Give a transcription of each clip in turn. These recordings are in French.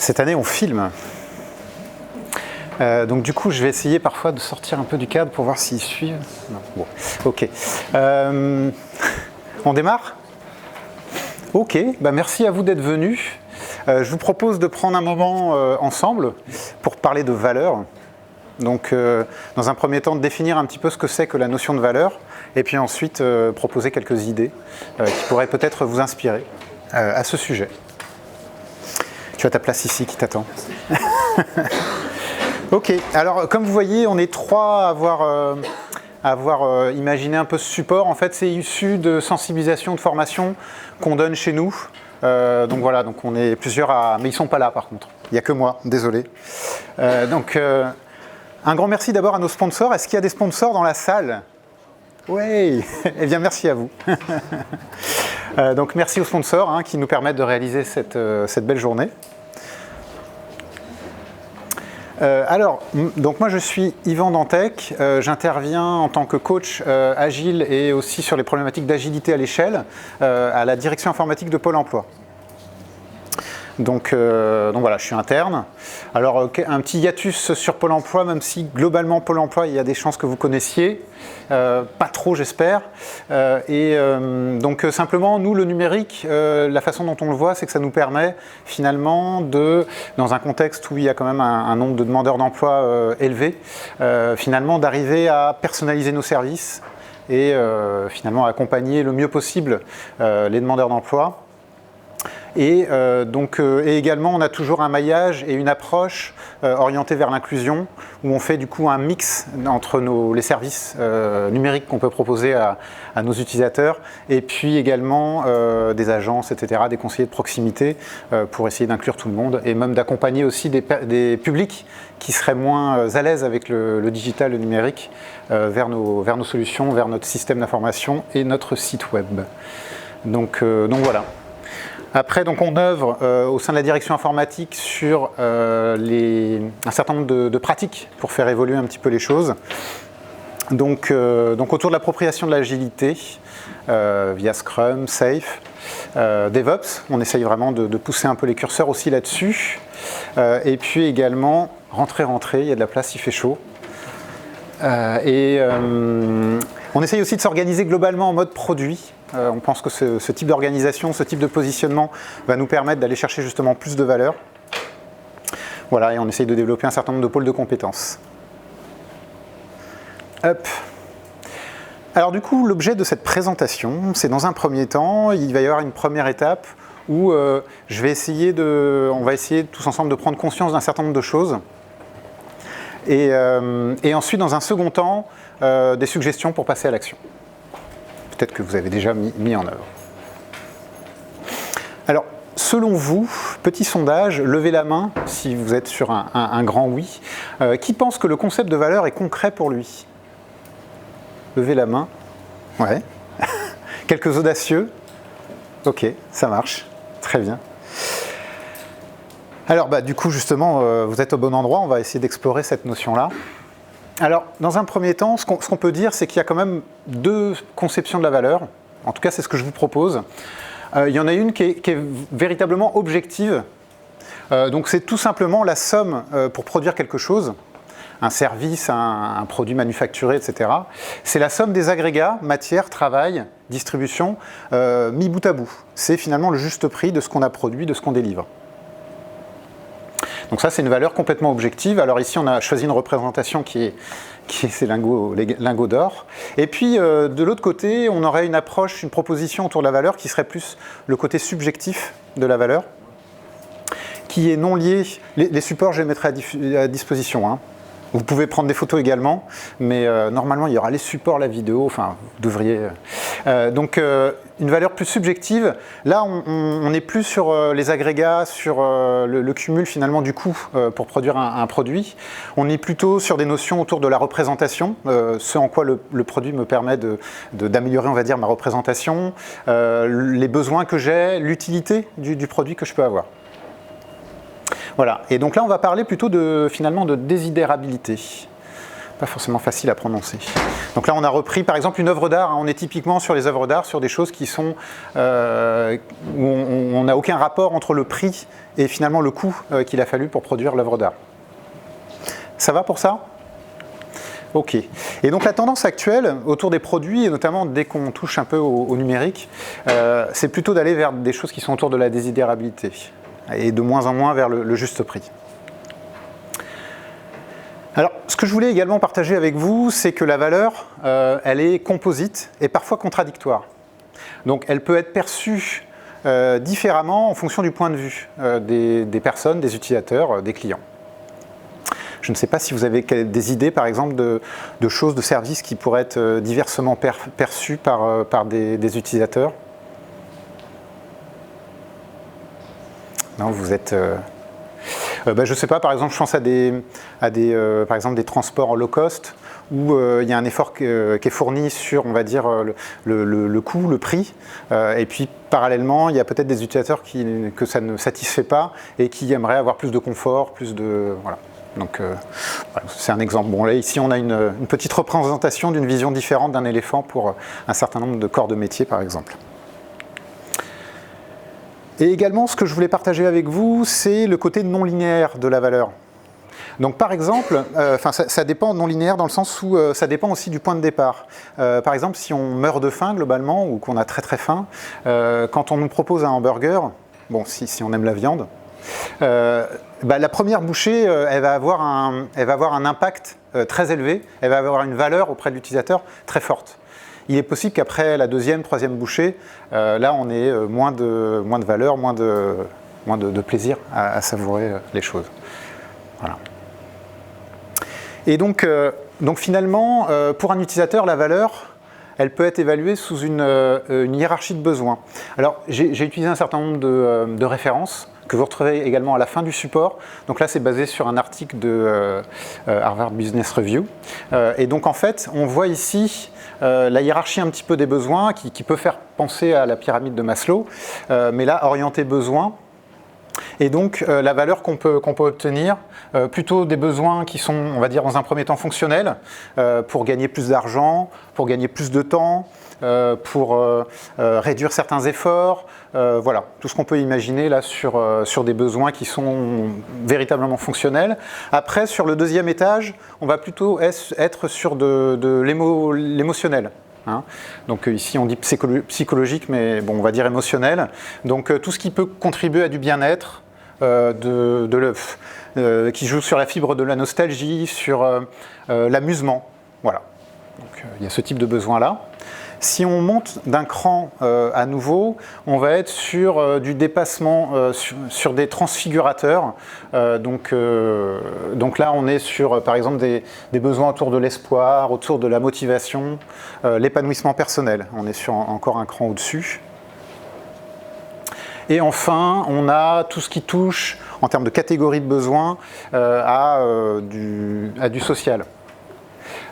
Cette année, on filme. Donc du coup, je vais essayer parfois de sortir un peu du cadre pour voir s'ils suivent. Non, bon, ok. On démarre ? Ok, bah merci à vous d'être venus. Je vous propose de prendre un moment ensemble pour parler de valeur. Donc, dans un premier temps, de définir un petit peu ce que c'est que la notion de valeur, et puis ensuite proposer quelques idées qui pourraient peut-être vous inspirer à ce sujet. Tu as ta place ici qui t'attend. Ok, alors comme vous voyez, on est trois à avoir imaginé un peu ce support. En fait, c'est issu de sensibilisation, de formation qu'on donne chez nous. Donc voilà, donc on est plusieurs à... Mais ils ne sont pas là par contre, il n'y a que moi, désolé. Un grand merci d'abord à nos sponsors. Est-ce qu'il y a des sponsors dans la salle ? Oui, eh bien merci à vous. Donc merci aux sponsors qui nous permettent de réaliser cette belle journée. Donc moi je suis Yvan Dantec, j'interviens en tant que coach agile et aussi sur les problématiques d'agilité à l'échelle à la direction informatique de Pôle emploi. Donc voilà, je suis interne. Alors un petit hiatus sur Pôle emploi, même si globalement Pôle emploi, il y a des chances que vous connaissiez, pas trop j'espère. Donc simplement, nous le numérique, la façon dont on le voit, c'est que ça nous permet finalement dans un contexte où il y a quand même un nombre de demandeurs d'emploi élevé, finalement d'arriver à personnaliser nos services et finalement accompagner le mieux possible les demandeurs d'emploi. Et également, on a toujours un maillage et une approche orientée vers l'inclusion, où on fait du coup un mix entre les services numériques qu'on peut proposer à nos utilisateurs, et puis également des agences, etc., des conseillers de proximité, pour essayer d'inclure tout le monde, et même d'accompagner aussi des publics qui seraient moins à l'aise avec le digital, le numérique, vers nos solutions, vers notre système d'information et notre site web. Donc voilà. Après, donc, on œuvre au sein de la direction informatique sur un certain nombre de pratiques pour faire évoluer un petit peu les choses. Donc autour de l'appropriation de l'agilité via Scrum, Safe, DevOps, on essaye vraiment de pousser un peu les curseurs aussi là-dessus. Et puis également, rentrer, il y a de la place, il fait chaud. On essaye aussi de s'organiser globalement en mode produit. On pense que ce type d'organisation, ce type de positionnement va nous permettre d'aller chercher justement plus de valeur. Voilà, et on essaye de développer un certain nombre de pôles de compétences. Hop. Alors du coup, l'objet de cette présentation, c'est dans un premier temps, il va y avoir une première étape où on va essayer tous ensemble de prendre conscience d'un certain nombre de choses. Et ensuite, dans un second temps, des suggestions pour passer à l'action. Peut-être que vous avez déjà mis en œuvre. Alors, selon vous, petit sondage, levez la main si vous êtes sur un grand oui. Qui pense que le concept de valeur est concret pour lui ? Levez la main. Ouais. Quelques audacieux ? Ok, ça marche. Très bien. Alors, du coup, justement, vous êtes au bon endroit. On va essayer d'explorer cette notion-là. Alors, dans un premier temps, ce qu'on peut dire, c'est qu'il y a quand même deux conceptions de la valeur. En tout cas, c'est ce que je vous propose. Il y en a une qui est véritablement objective. Donc, c'est tout simplement la somme pour produire quelque chose, un service, un produit manufacturé, etc. C'est la somme des agrégats, matière, travail, distribution, mis bout à bout. C'est finalement le juste prix de ce qu'on a produit, de ce qu'on délivre. Donc ça, c'est une valeur complètement objective. Alors ici, on a choisi une représentation qui est ces lingots d'or. Et puis, de l'autre côté, on aurait une approche, une proposition autour de la valeur qui serait plus le côté subjectif de la valeur, qui est non lié. Les supports, je les mettrai à disposition. Vous pouvez prendre des photos également, mais normalement, il y aura les supports, la vidéo, enfin, vous devriez... Donc, une valeur plus subjective. Là, on n'est plus sur les agrégats, sur le cumul finalement du coût pour produire un produit. On est plutôt sur des notions autour de la représentation, ce en quoi le produit me permet d'améliorer, on va dire, ma représentation, les besoins que j'ai, l'utilité du produit que je peux avoir. Voilà, et donc là on va parler plutôt finalement de désidérabilité. pas forcément facile à prononcer. Donc là, on a repris, par exemple, une œuvre d'art. On est typiquement sur les œuvres d'art, sur des choses qui sont où on n'a aucun rapport entre le prix et finalement le coût qu'il a fallu pour produire l'œuvre d'art. Ça va pour ça ? Ok. Et donc la tendance actuelle autour des produits, et notamment dès qu'on touche un peu au numérique, c'est plutôt d'aller vers des choses qui sont autour de la désidérabilité et de moins en moins vers le juste prix. Alors, ce que je voulais également partager avec vous, c'est que la valeur, elle est composite et parfois contradictoire. Donc, elle peut être perçue différemment en fonction du point de vue des personnes, des utilisateurs, des clients. Je ne sais pas si vous avez des idées, par exemple, de choses, de services qui pourraient être diversement perçus par des utilisateurs. Non, vous êtes... je ne sais pas, par exemple, je pense par exemple, des transports low cost où il y a un effort qui est fourni sur, on va dire, le coût, le prix, et puis parallèlement, il y a peut-être des utilisateurs que ça ne satisfait pas et qui aimeraient avoir plus de confort, plus de... Voilà. Donc, c'est un exemple. Bon, là, ici, on a une petite représentation d'une vision différente d'un éléphant pour un certain nombre de corps de métier, par exemple. Et également, ce que je voulais partager avec vous, c'est le côté non linéaire de la valeur. Donc par exemple, ça dépend non linéaire dans le sens où ça dépend aussi du point de départ. Par exemple, si on meurt de faim globalement, ou qu'on a très très faim, quand on nous propose un hamburger, bon, si on aime la viande, la première bouchée, elle va avoir un impact très élevé, elle va avoir une valeur auprès de l'utilisateur très forte. Il est possible qu'après la deuxième, troisième bouchée, là on ait moins de valeur, moins de plaisir à savourer les choses. Voilà. Et donc finalement, pour un utilisateur, la valeur, elle peut être évaluée sous une hiérarchie de besoins. Alors j'ai utilisé un certain nombre de références que vous retrouvez également à la fin du support. Donc là, c'est basé sur un article de Harvard Business Review. Et donc en fait, on voit ici la hiérarchie un petit peu des besoins qui peut faire penser à la pyramide de Maslow, mais là, orienté besoins. Et donc la valeur qu'on peut obtenir, plutôt des besoins qui sont, on va dire, dans un premier temps fonctionnels, pour gagner plus d'argent, pour gagner plus de temps, pour réduire certains efforts, voilà, tout ce qu'on peut imaginer là sur des besoins qui sont véritablement fonctionnels. Après, sur le deuxième étage, on va plutôt être sur de l'émotionnel. Hein. Donc ici on dit psychologique, mais bon, on va dire émotionnel. Donc tout ce qui peut contribuer à du bien-être, qui joue sur la fibre de la nostalgie, sur l'amusement. Voilà. Donc il y a ce type de besoin-là. Si on monte d'un cran à nouveau, on va être sur du dépassement, sur des transfigurateurs. Donc là, on est sur, par exemple, des besoins autour de l'espoir, autour de la motivation, l'épanouissement personnel. On est sur encore un cran au-dessus. Et enfin, on a tout ce qui touche, en termes de catégorie de besoins, à du social.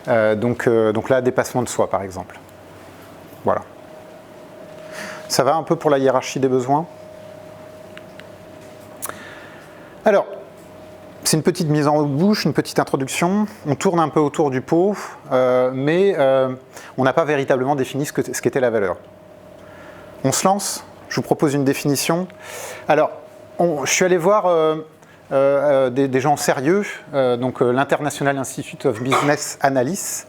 Donc là, dépassement de soi, par exemple. Voilà. Ça va un peu pour la hiérarchie des besoins? Alors, c'est une petite mise en bouche, une petite introduction. On tourne un peu autour du pot, mais on n'a pas véritablement défini ce qu'était la valeur. On se lance? Je vous propose une définition. Alors, je suis allé voir des gens sérieux, donc l'International Institute of Business Analysis.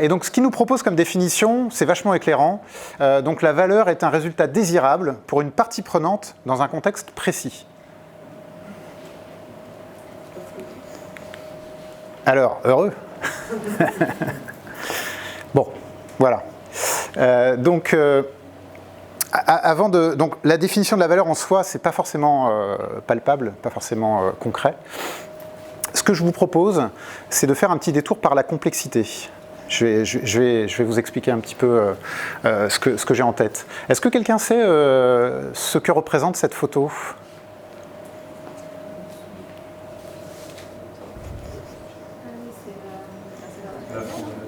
Et donc ce qu'ils nous proposent comme définition, c'est vachement éclairant. Donc la valeur est un résultat désirable pour une partie prenante dans un contexte précis. Alors, heureux. Bon, voilà. Donc la définition de la valeur en soi, c'est pas forcément palpable, pas forcément concret. Ce que je vous propose, c'est de faire un petit détour par la complexité. Je vais vous expliquer un petit peu ce que j'ai en tête. Est-ce que quelqu'un sait ce que représente cette photo ?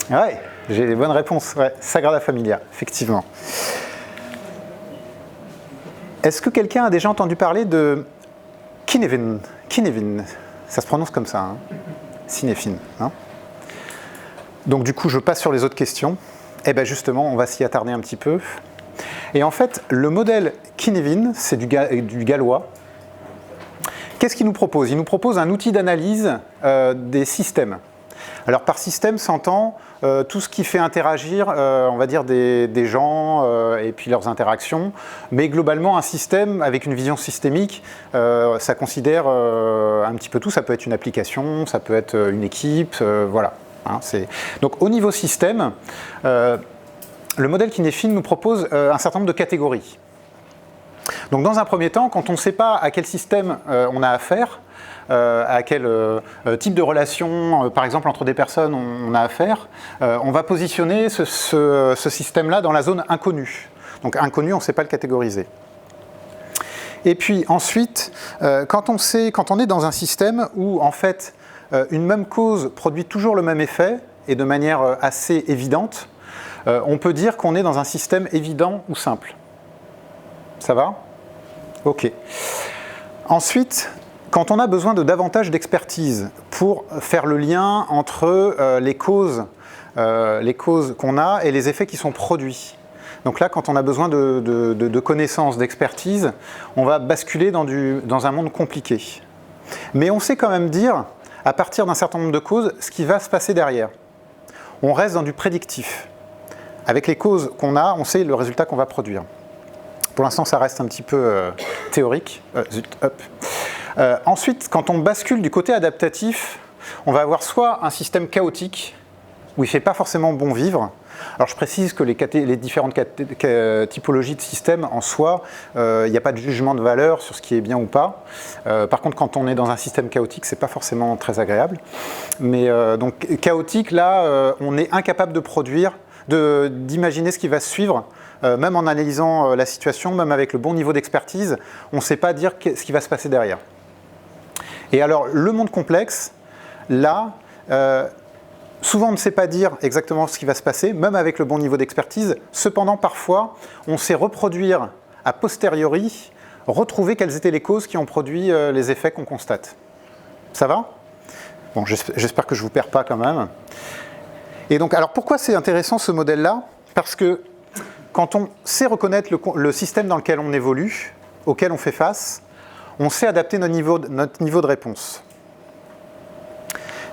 Ouais, j'ai les bonnes réponses. Ouais, Sagrada Familia, effectivement. Est-ce que quelqu'un a déjà entendu parler de Kinevin ? Kinevin, ça se prononce comme ça. Hein. Cinefin. Hein. Donc du coup, je passe sur les autres questions. Et bien justement, on va s'y attarder un petit peu. Et en fait, le modèle Kinevin, c'est du gallois. Qu'est-ce qu'il nous propose? Il nous propose un outil d'analyse des systèmes. Alors par système s'entend tout ce qui fait interagir, on va dire, des gens et puis leurs interactions, mais globalement un système avec une vision systémique, ça considère un petit peu tout, ça peut être une application, ça peut être une équipe, voilà. Hein, donc au niveau système, le modèle Kinefin nous propose un certain nombre de catégories. Donc dans un premier temps, quand on ne sait pas à quel système on a affaire, à quel type de relation, par exemple entre des personnes, on a affaire, on va positionner ce système-là dans la zone inconnue. Donc inconnu, on ne sait pas le catégoriser. Et puis ensuite, quand on est dans un système où en fait une même cause produit toujours le même effet et de manière assez évidente, on peut dire qu'on est dans un système évident ou simple. Ça va ? Ok. Ensuite, quand on a besoin de davantage d'expertise pour faire le lien entre les causes qu'on a et les effets qui sont produits. Donc là, quand on a besoin de connaissances, d'expertise, on va basculer dans un monde compliqué. Mais on sait quand même dire, à partir d'un certain nombre de causes, ce qui va se passer derrière. On reste dans du prédictif. Avec les causes qu'on a, on sait le résultat qu'on va produire. Pour l'instant, ça reste un petit peu théorique. Ensuite, quand on bascule du côté adaptatif, on va avoir soit un système chaotique, où il ne fait pas forcément bon vivre. Alors je précise que les différentes typologies de systèmes en soi, il n'y a pas de jugement de valeur sur ce qui est bien ou pas. Par contre, quand on est dans un système chaotique, ce n'est pas forcément très agréable. Mais donc chaotique, là, on est incapable de produire, d'imaginer ce qui va suivre, même en analysant la situation, même avec le bon niveau d'expertise, on ne sait pas dire ce qui va se passer derrière. Et alors, le monde complexe, là, souvent on ne sait pas dire exactement ce qui va se passer, même avec le bon niveau d'expertise. Cependant, parfois, on sait reproduire a posteriori, retrouver quelles étaient les causes qui ont produit les effets qu'on constate. Ça va ? Bon, j'espère que je ne vous perds pas quand même. Et donc, alors pourquoi c'est intéressant ce modèle-là ? Parce que quand on sait reconnaître le système dans lequel on évolue, auquel on fait face, on sait adapter notre niveau de réponse.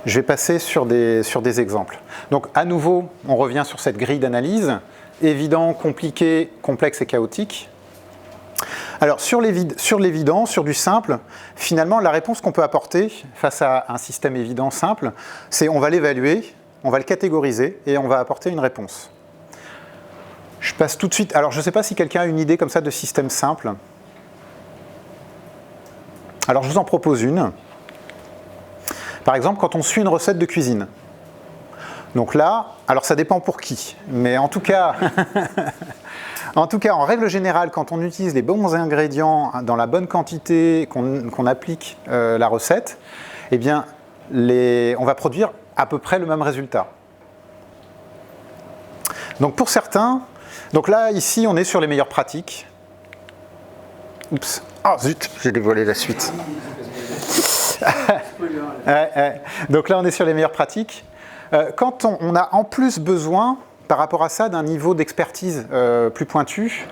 Je vais passer sur des exemples. Donc à nouveau, on revient sur cette grille d'analyse, évident, compliqué, complexe et chaotique. Alors sur l'évident, sur du simple, finalement la réponse qu'on peut apporter face à un système évident simple, c'est on va l'évaluer, on va le catégoriser et on va apporter une réponse. Je passe tout de suite. Alors je ne sais pas si quelqu'un a une idée comme ça de système simple. Alors je vous en propose une. Par exemple, quand on suit une recette de cuisine. Donc là, alors ça dépend pour qui, mais en tout cas, en règle générale, quand on utilise les bons ingrédients dans la bonne quantité, qu'on applique la recette, eh bien, on va produire à peu près le même résultat. Donc pour certains, donc là, ici, on est sur les meilleures pratiques. Oups, ah zut, j'ai dévoilé la suite. Donc là, on est sur les meilleures pratiques. Quand on a en plus besoin, par rapport à ça, d'un niveau d'expertise plus pointu,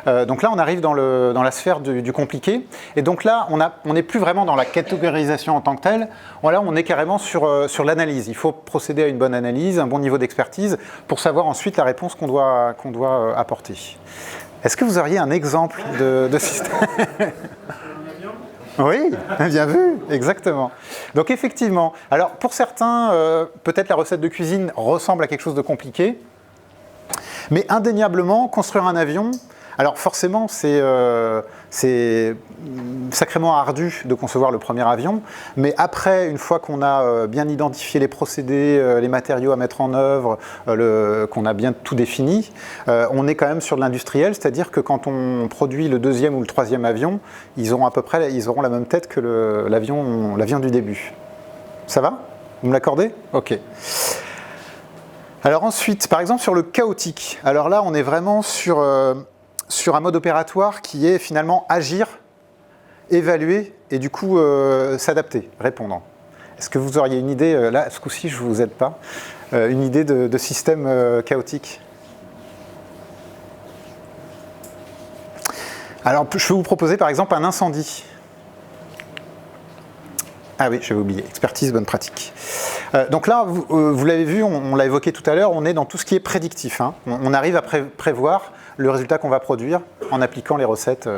donc là, on arrive dans la sphère du compliqué. Et donc là, on n'est plus vraiment dans la catégorisation en tant que telle. Là, on est carrément sur l'analyse. Il faut procéder à une bonne analyse, un bon niveau d'expertise, pour savoir ensuite la réponse qu'on doit apporter. Est-ce que vous auriez un exemple de système ? Oui, bien vu, exactement. Donc effectivement, alors pour certains, peut-être la recette de cuisine ressemble à quelque chose de compliqué, mais indéniablement, construire un avion, alors forcément c'est sacrément ardu de concevoir le premier avion, mais après, une fois qu'on a bien identifié les procédés, les matériaux à mettre en œuvre, qu'on a bien tout défini, on est quand même sur de l'industriel, c'est-à-dire que quand on produit le deuxième ou le troisième avion, ils auront la même tête que l'avion du début. Ça va ? Vous me l'accordez ? Ok. Alors ensuite, par exemple sur le chaotique, alors là on est vraiment sur un mode opératoire qui est finalement agir, évaluer et du coup s'adapter, répondre. Est-ce que vous auriez une idée, là, ce coup-ci, je ne vous aide pas, une idée de système chaotique? Alors, je vais vous proposer par exemple un incendie. Ah oui, j'avais oublié, expertise, bonne pratique. Donc là, vous l'avez vu, on l'a évoqué tout à l'heure, on est dans tout ce qui est prédictif. Hein. On arrive à prévoir le résultat qu'on va produire en appliquant les recettes.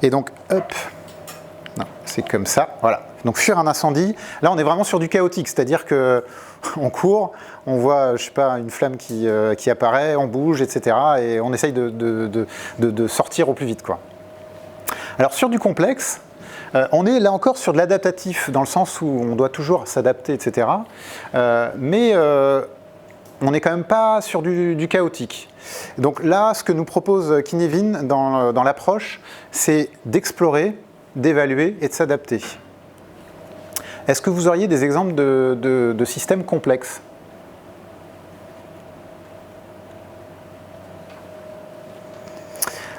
Et donc, hop, non, c'est comme ça, voilà. Donc fuir un incendie, là on est vraiment sur du chaotique, c'est-à-dire qu'on court, on voit, je sais pas, une flamme qui apparaît, on bouge, etc. Et on essaye de sortir au plus vite, quoi. Alors sur du complexe, on est là encore sur de l'adaptatif, dans le sens où on doit toujours s'adapter, etc. Mais on n'est quand même pas sur du chaotique. Donc là, ce que nous propose Cynefin dans l'approche, c'est d'explorer, d'évaluer et de s'adapter. Est-ce que vous auriez des exemples de systèmes complexes ?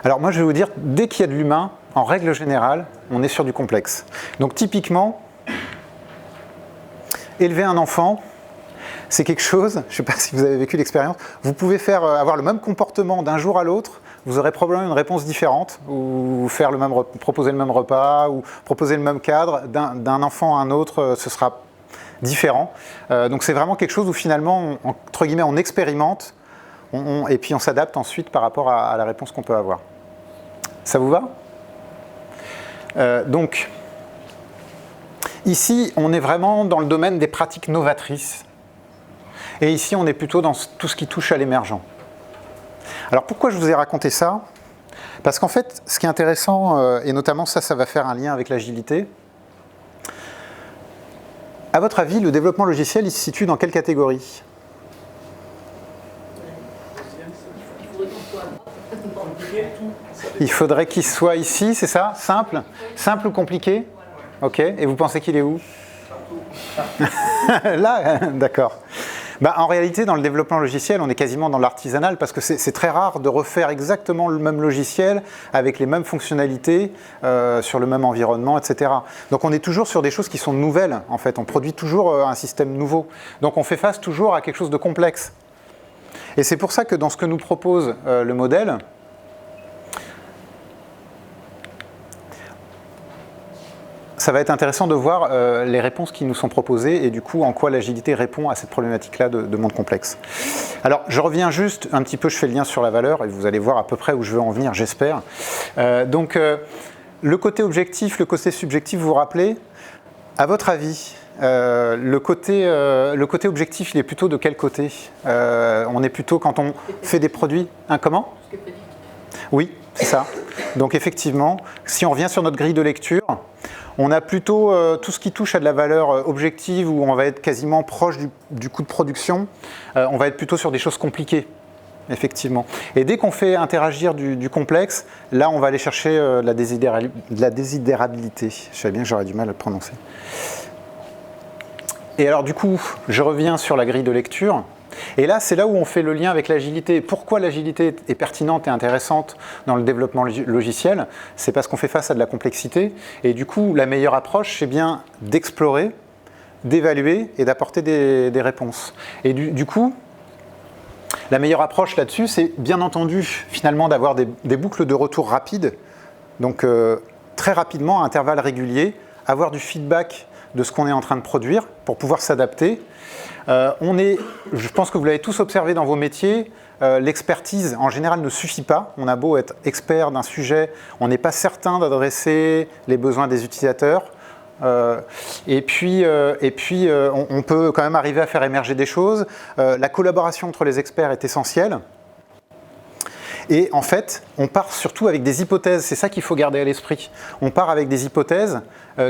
Alors moi je vais vous dire, dès qu'il y a de l'humain, en règle générale, on est sur du complexe. Donc typiquement, élever un enfant, c'est quelque chose, je ne sais pas si vous avez vécu l'expérience, vous pouvez avoir le même comportement d'un jour à l'autre, vous aurez probablement une réponse différente, ou proposer le même repas, ou proposer le même cadre, d'un enfant à un autre, ce sera différent. Donc c'est vraiment quelque chose où finalement, entre guillemets, on expérimente, et puis on s'adapte ensuite par rapport à la réponse qu'on peut avoir. Ça vous va ? Donc, ici, on est vraiment dans le domaine des pratiques novatrices. Et ici, on est plutôt dans tout ce qui touche à l'émergent. Alors, pourquoi je vous ai raconté ça ? Parce qu'en fait, ce qui est intéressant, et notamment ça va faire un lien avec l'agilité. À votre avis, le développement logiciel, il se situe dans quelle catégorie ? Il faudrait qu'il soit ici, c'est ça ? Simple ? Simple ou compliqué ? Ok, et vous pensez qu'il est où ? Là, d'accord. En réalité, dans le développement logiciel, on est quasiment dans l'artisanal parce que c'est très rare de refaire exactement le même logiciel avec les mêmes fonctionnalités sur le même environnement, etc. Donc on est toujours sur des choses qui sont nouvelles, en fait. On produit toujours un système nouveau. Donc on fait face toujours à quelque chose de complexe. Et c'est pour ça que dans ce que nous propose le modèle, ça va être intéressant de voir les réponses qui nous sont proposées et du coup en quoi l'agilité répond à cette problématique-là de monde complexe. Alors je reviens juste un petit peu, je fais le lien sur la valeur et vous allez voir à peu près où je veux en venir, j'espère. Donc le côté objectif, le côté subjectif, vous vous rappelez ? À votre avis, le côté objectif, il est plutôt de quel côté ? On est plutôt quand on fait des produits... comment ? Oui, c'est ça. Donc effectivement, si on revient sur notre grille de lecture, on a plutôt tout ce qui touche à de la valeur objective où on va être quasiment proche du coût de production. On va être plutôt sur des choses compliquées, effectivement. Et dès qu'on fait interagir du complexe, là on va aller chercher de la désidérabilité. Je savais bien que j'aurais du mal à le prononcer. Et alors du coup, je reviens sur la grille de lecture. Et là, c'est là où on fait le lien avec l'agilité. Pourquoi l'agilité est pertinente et intéressante dans le développement logiciel ? C'est parce qu'on fait face à de la complexité. Et du coup, la meilleure approche, c'est bien d'explorer, d'évaluer et d'apporter des réponses. Et du coup, la meilleure approche là-dessus, c'est bien entendu, finalement, d'avoir des boucles de retour rapides. Donc, très rapidement, à intervalles réguliers, avoir du feedback de ce qu'on est en train de produire pour pouvoir s'adapter. Je pense que vous l'avez tous observé dans vos métiers, l'expertise en général ne suffit pas. On a beau être expert d'un sujet, on n'est pas certain d'adresser les besoins des utilisateurs. Et puis, on peut quand même arriver à faire émerger des choses. La collaboration entre les experts est essentielle. Et en fait, on part surtout avec des hypothèses, c'est ça qu'il faut garder à l'esprit. On part avec des hypothèses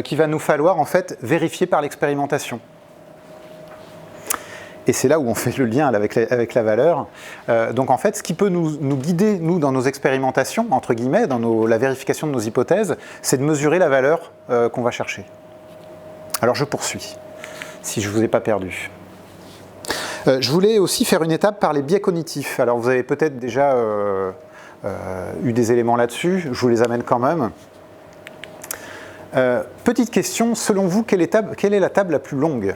qu'il va nous falloir en fait vérifier par l'expérimentation. Et c'est là où on fait le lien avec la valeur. Donc en fait, ce qui peut nous guider, nous, dans nos expérimentations, entre guillemets, dans la vérification de nos hypothèses, c'est de mesurer la valeur qu'on va chercher. Alors je poursuis, si je ne vous ai pas perdu. Je voulais aussi faire une étape par les biais cognitifs. Alors vous avez peut-être déjà eu des éléments là-dessus, je vous les amène quand même. Petite question, selon vous, quelle est la table la plus longue?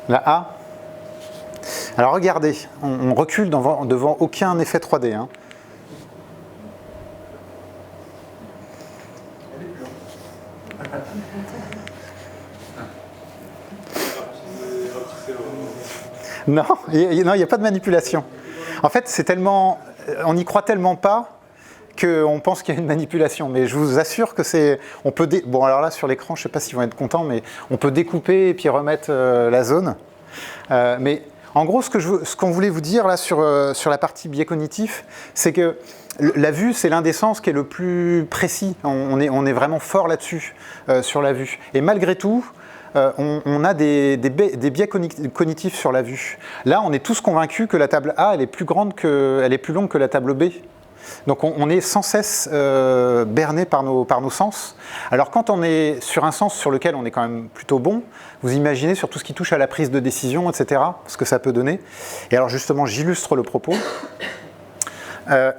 La A. Alors regardez, on recule devant aucun effet 3D. Hein. Non, il n'y a pas de manipulation. En fait, c'est tellement, on y croit tellement pas qu'on pense qu'il y a une manipulation. Mais je vous assure que c'est, on peut, bon alors là sur l'écran, je ne sais pas s'ils vont être contents, mais on peut découper et puis remettre la zone. Mais en gros, ce qu'on voulait vous dire là sur la partie biais cognitif, c'est que la vue, c'est l'un des sens qui est le plus précis. On est vraiment fort là-dessus, sur la vue. Et malgré tout, on a des biais cognitifs sur la vue. Là, on est tous convaincus que la table A, elle est plus longue que la table B. Donc on est sans cesse berné par nos sens. Alors quand on est sur un sens sur lequel on est quand même plutôt bon, vous imaginez sur tout ce qui touche à la prise de décision, etc., ce que ça peut donner. Et alors justement, j'illustre le propos. Il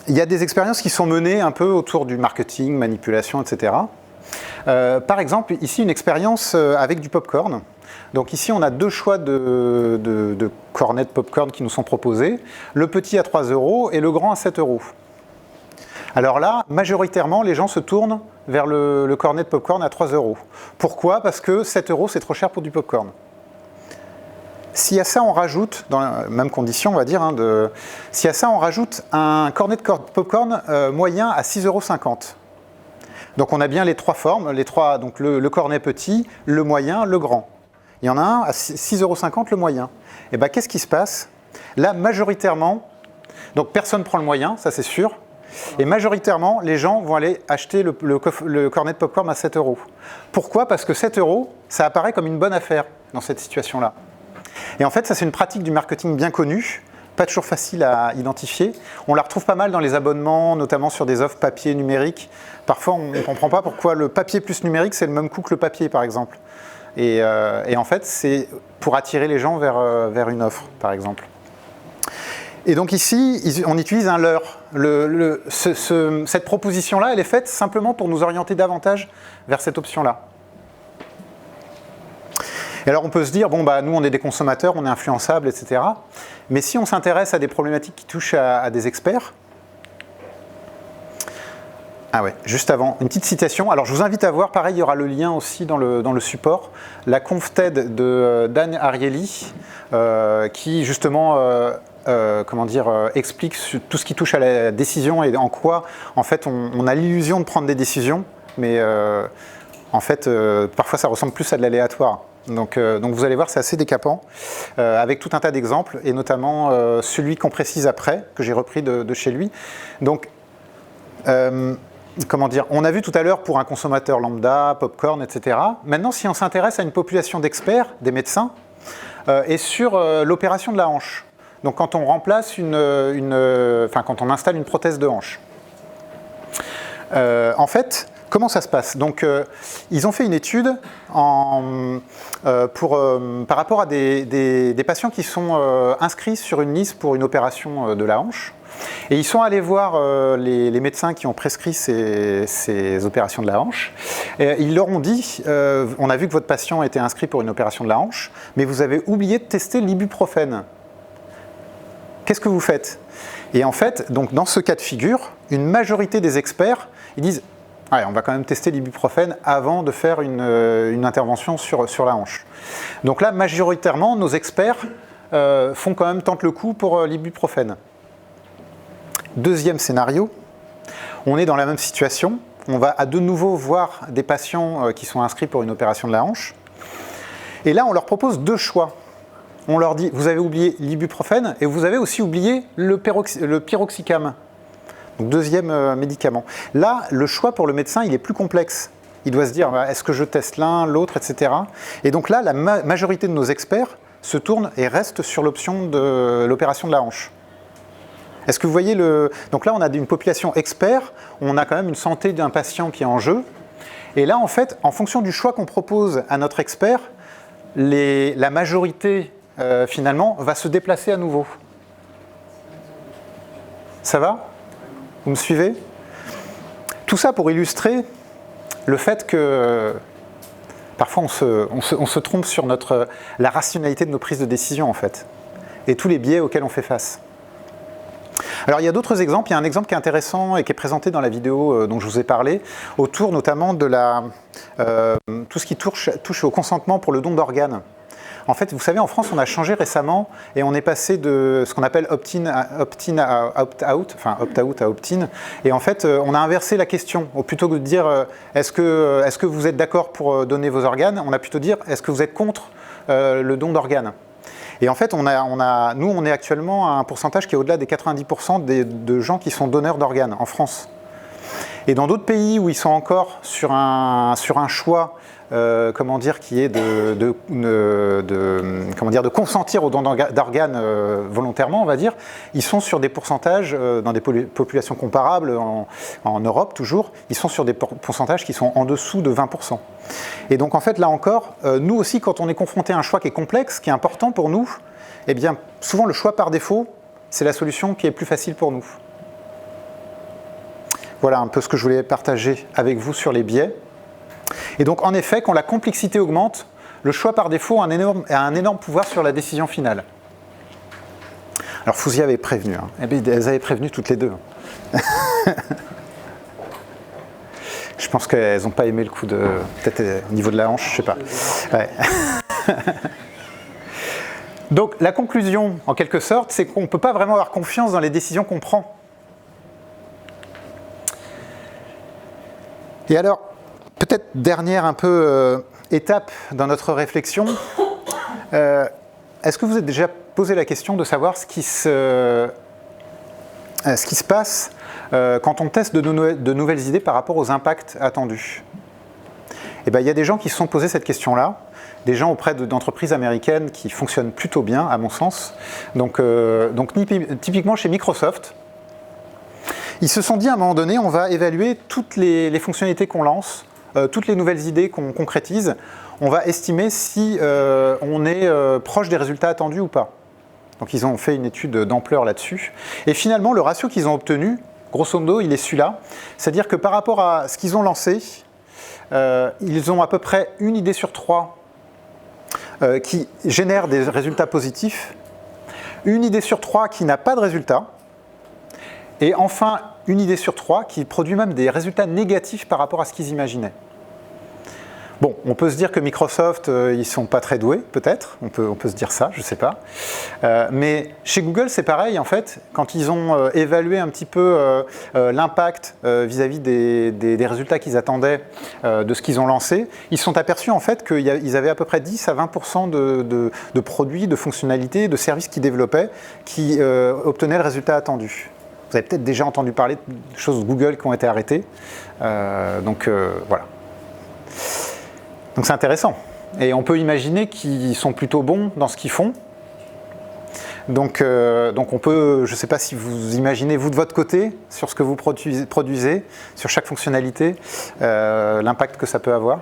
y a des expériences qui sont menées un peu autour du marketing, manipulation, etc. Par exemple, ici une expérience avec du popcorn. Donc ici on a deux choix de cornets de popcorn qui nous sont proposés, le petit à 3 € et le grand à 7 €. Alors là, majoritairement, les gens se tournent vers le cornet de popcorn à 3 €. Pourquoi? Parce que 7 € c'est trop cher pour du popcorn. Si à ça on rajoute, dans la même condition on va dire, si à ça on rajoute un cornet de popcorn moyen à 6,50 €. Donc on a bien les trois formes, donc le cornet petit, le moyen, le grand. Il y en a un à 6,50 € le moyen. Et bien qu'est-ce qui se passe? Là majoritairement, donc personne ne prend le moyen, ça c'est sûr, et majoritairement les gens vont aller acheter le cornet de popcorn à 7 €. Pourquoi? Parce que 7 €, ça apparaît comme une bonne affaire dans cette situation-là. Et en fait ça c'est une pratique du marketing bien connue, pas toujours facile à identifier. On la retrouve pas mal dans les abonnements, notamment sur des offres papier numérique. Parfois, on ne comprend pas pourquoi le papier plus numérique, c'est le même coût que le papier, par exemple. Et en fait, c'est pour attirer les gens vers une offre, par exemple. Et donc ici, on utilise un leurre. Cette proposition-là, elle est faite simplement pour nous orienter davantage vers cette option-là. Et alors on peut se dire, bon bah nous on est des consommateurs, on est influençables, etc. Mais si on s'intéresse à des problématiques qui touchent à des experts, ah ouais, juste avant, une petite citation. Alors je vous invite à voir, pareil, il y aura le lien aussi dans le support, la conf TED de Dan Ariely, qui justement explique tout ce qui touche à la décision et en quoi en fait on a l'illusion de prendre des décisions, mais en fait parfois ça ressemble plus à de l'aléatoire. Donc vous allez voir, c'est assez décapant, avec tout un tas d'exemples, et notamment celui qu'on précise après, que j'ai repris de chez lui. Donc, on a vu tout à l'heure pour un consommateur lambda, popcorn, etc. Maintenant, si on s'intéresse à une population d'experts, des médecins, et sur l'opération de la hanche. Donc quand on remplace quand on installe une prothèse de hanche. En fait, comment ça se passe? Donc, ils ont fait une étude par rapport à des patients qui sont inscrits sur une liste pour une opération de la hanche. Et ils sont allés voir les médecins qui ont prescrit ces opérations de la hanche. Et ils leur ont dit, on a vu que votre patient était inscrit pour une opération de la hanche, mais vous avez oublié de tester l'ibuprofène. Qu'est-ce que vous faites? Et en fait, donc dans ce cas de figure, une majorité des experts, ils disent, on va quand même tester l'ibuprofène avant de faire une intervention sur la hanche. Donc là, majoritairement, nos experts tentent le coup pour l'ibuprofène. Deuxième scénario, on est dans la même situation. On va de nouveau voir des patients qui sont inscrits pour une opération de la hanche. Et là, on leur propose deux choix. On leur dit, vous avez oublié l'ibuprofène et vous avez aussi oublié le pyroxicam. Donc deuxième médicament. Là, le choix pour le médecin, il est plus complexe. Il doit se dire, est-ce que je teste l'un, l'autre, etc. Et donc là, la majorité de nos experts se tournent et restent sur l'option de l'opération de la hanche. Est-ce que vous voyez Donc là, on a une population expert, on a quand même une santé d'un patient qui est en jeu. Et là, en fait, en fonction du choix qu'on propose à notre expert, la majorité finalement, va se déplacer à nouveau. Ça va? Vous me suivez? Tout ça pour illustrer le fait que parfois on se trompe sur la rationalité de nos prises de décision, en fait, et tous les biais auxquels on fait face. Alors il y a d'autres exemples. Il y a un exemple qui est intéressant et qui est présenté dans la vidéo dont je vous ai parlé, autour notamment de tout ce qui touche au consentement pour le don d'organes. En fait, vous savez, en France, on a changé récemment et on est passé de ce qu'on appelle opt-in à opt-out, enfin opt-out à opt-in. Et en fait, on a inversé la question. Plutôt que de dire est-ce que vous êtes d'accord pour donner vos organes, on a plutôt dire est-ce que vous êtes contre le don d'organes. Et en fait, nous, on est actuellement à un pourcentage qui est au-delà des 90% de gens qui sont donneurs d'organes en France. Et dans d'autres pays où ils sont encore sur un choix, comment dire, qui est de consentir au don d'organes volontairement, on va dire, ils sont sur des pourcentages, dans des populations comparables, en Europe toujours, ils sont sur des pourcentages qui sont en dessous de 20%. Et donc en fait, là encore, nous aussi, quand on est confronté à un choix qui est complexe, qui est important pour nous, eh bien, souvent le choix par défaut, c'est la solution qui est plus facile pour nous. Voilà un peu ce que je voulais partager avec vous sur les biais. Et donc, en effet, quand la complexité augmente, le choix par défaut a un énorme pouvoir sur la décision finale. Alors, Fouzi avait prévenu. Hein. Eh bien, elles avaient prévenu toutes les deux. Je pense qu'elles n'ont pas aimé le coup de... Peut-être au niveau de la hanche, je ne sais pas. Ouais. Donc, la conclusion, en quelque sorte, c'est qu'on ne peut pas vraiment avoir confiance dans les décisions qu'on prend. Et alors, peut-être dernière un peu étape dans notre réflexion, est-ce que vous avez déjà posé la question de savoir ce qui se passe quand on teste de nouvelles idées par rapport aux impacts attendus? Eh bien, il y a des gens qui se sont posés cette question-là, des gens auprès d'entreprises américaines qui fonctionnent plutôt bien, à mon sens. Donc typiquement chez Microsoft, ils se sont dit à un moment donné, on va évaluer toutes les fonctionnalités qu'on lance, toutes les nouvelles idées qu'on concrétise, on va estimer si on est proche des résultats attendus ou pas. Donc ils ont fait une étude d'ampleur là-dessus. Et finalement, le ratio qu'ils ont obtenu, grosso modo, il est celui-là. C'est-à-dire que par rapport à ce qu'ils ont lancé, ils ont à peu près une idée sur 3 qui génère des résultats positifs, une idée sur 3 qui n'a pas de résultat, et enfin, une idée sur 3 qui produit même des résultats négatifs par rapport à ce qu'ils imaginaient. Bon, on peut se dire que Microsoft, ils ne sont pas très doués, peut-être, on peut se dire ça, je ne sais pas. Mais chez Google, c'est pareil, en fait, quand ils ont évalué un petit peu l'impact vis-à-vis des résultats qu'ils attendaient de ce qu'ils ont lancé, ils se sont aperçus en fait qu'ils avaient à peu près 10 à 20% de produits, de fonctionnalités, de services qu'ils développaient qui obtenaient le résultat attendu. Vous avez peut-être déjà entendu parler de choses Google qui ont été arrêtées. Voilà. Donc c'est intéressant. Et on peut imaginer qu'ils sont plutôt bons dans ce qu'ils font. Donc on peut, je ne sais pas si vous imaginez, vous de votre côté, sur ce que vous produisez sur chaque fonctionnalité, l'impact que ça peut avoir.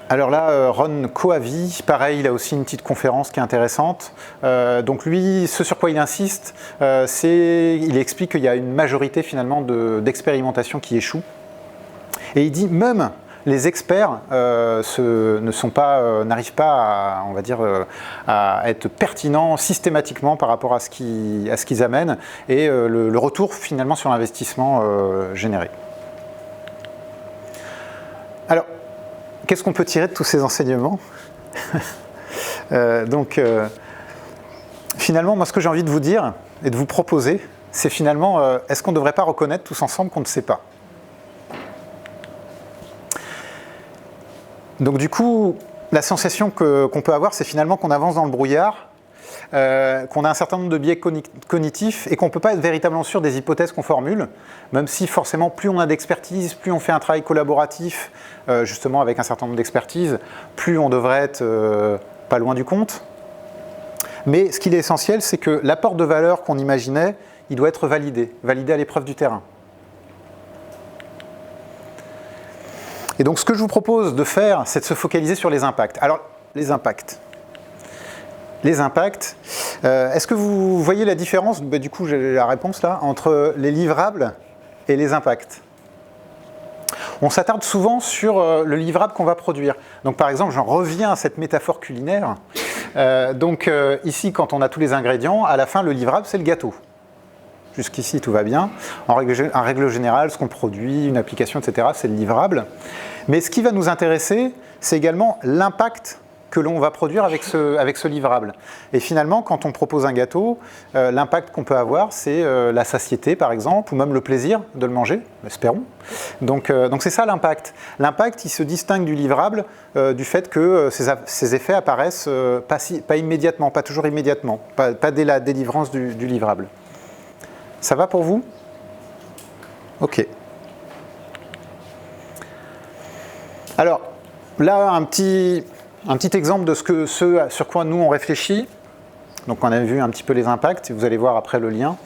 Alors là, Ron Kohavi, pareil, il a aussi une petite conférence qui est intéressante. Donc lui, ce sur quoi il insiste, il explique qu'il y a une majorité finalement d'expérimentations qui échouent. Et il dit même les experts n'arrivent pas à, on va dire, à être pertinents systématiquement par rapport à ce qu'ils amènent et le retour finalement sur l'investissement généré. Alors, qu'est-ce qu'on peut tirer de tous ces enseignements? Finalement, moi, ce que j'ai envie de vous dire et de vous proposer, c'est finalement, est-ce qu'on ne devrait pas reconnaître tous ensemble qu'on ne sait pas? Donc du coup, la sensation qu'on peut avoir, c'est finalement qu'on avance dans le brouillard, qu'on a un certain nombre de biais cognitifs et qu'on ne peut pas être véritablement sûr des hypothèses qu'on formule, même si forcément plus on a d'expertise, plus on fait un travail collaboratif, justement avec un certain nombre d'expertises, plus on devrait être pas loin du compte. Mais ce qui est essentiel, c'est que l'apport de valeur qu'on imaginait, il doit être validé à l'épreuve du terrain. Et donc ce que je vous propose de faire, c'est de se focaliser sur les impacts. Alors les impacts. Les impacts. Est-ce que vous voyez la différence, du coup j'ai la réponse là, entre les livrables et les impacts? On s'attarde souvent sur le livrable qu'on va produire. Donc par exemple, j'en reviens à cette métaphore culinaire. Ici, quand on a tous les ingrédients, à la fin, le livrable, c'est le gâteau. Jusqu'ici, tout va bien. En règle générale, ce qu'on produit, une application, etc., c'est le livrable. Mais ce qui va nous intéresser, c'est également l'impact que l'on va produire avec ce livrable. Et finalement, quand on propose un gâteau, l'impact qu'on peut avoir, c'est la satiété, par exemple, ou même le plaisir de le manger, espérons. Donc c'est ça l'impact. L'impact, il se distingue du livrable du fait que ces effets apparaissent pas immédiatement, pas toujours immédiatement, pas dès la délivrance du livrable. Ça va pour vous? Ok. Alors, là, un petit exemple de ce sur quoi nous on réfléchit. Donc on a vu un petit peu les impacts, et vous allez voir après le lien.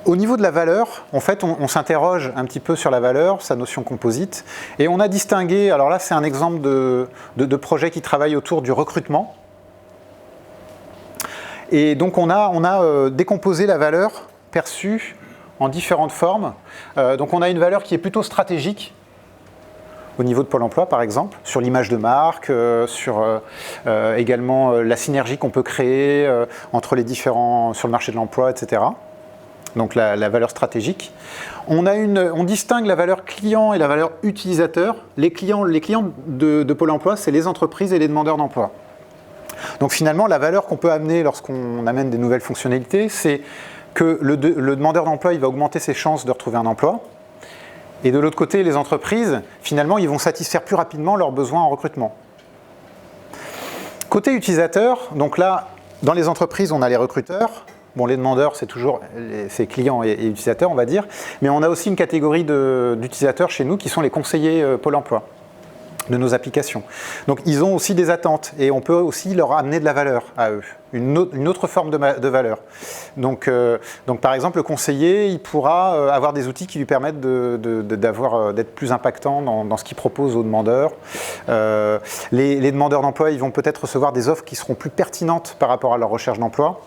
Au niveau de la valeur, en fait, on s'interroge un petit peu sur la valeur, sa notion composite, et on a distingué, alors là c'est un exemple de projet qui travaille autour du recrutement. Et donc on a décomposé la valeur perçue en différentes formes. Donc on a une valeur qui est plutôt stratégique, au niveau de Pôle emploi par exemple, sur l'image de marque, sur également la synergie qu'on peut créer entre les différents, sur le marché de l'emploi, etc. Donc la valeur stratégique. On distingue la valeur client et la valeur utilisateur. Les clients de Pôle emploi, c'est les entreprises et les demandeurs d'emploi. Donc finalement, la valeur qu'on peut amener lorsqu'on amène des nouvelles fonctionnalités, c'est que le demandeur d'emploi, il va augmenter ses chances de retrouver un emploi. Et de l'autre côté, les entreprises, finalement, ils vont satisfaire plus rapidement leurs besoins en recrutement. Côté utilisateur, donc là, dans les entreprises, on a les recruteurs. Bon, les demandeurs, c'est toujours c'est clients et utilisateurs, on va dire. Mais on a aussi une catégorie d'utilisateurs chez nous qui sont les conseillers Pôle emploi de nos applications. Donc ils ont aussi des attentes et on peut aussi leur amener de la valeur à eux, une autre forme de valeur. Donc par exemple, le conseiller, il pourra avoir des outils qui lui permettent d'être plus impactant dans ce qu'il propose aux demandeurs. Les demandeurs d'emploi, ils vont peut-être recevoir des offres qui seront plus pertinentes par rapport à leur recherche d'emploi.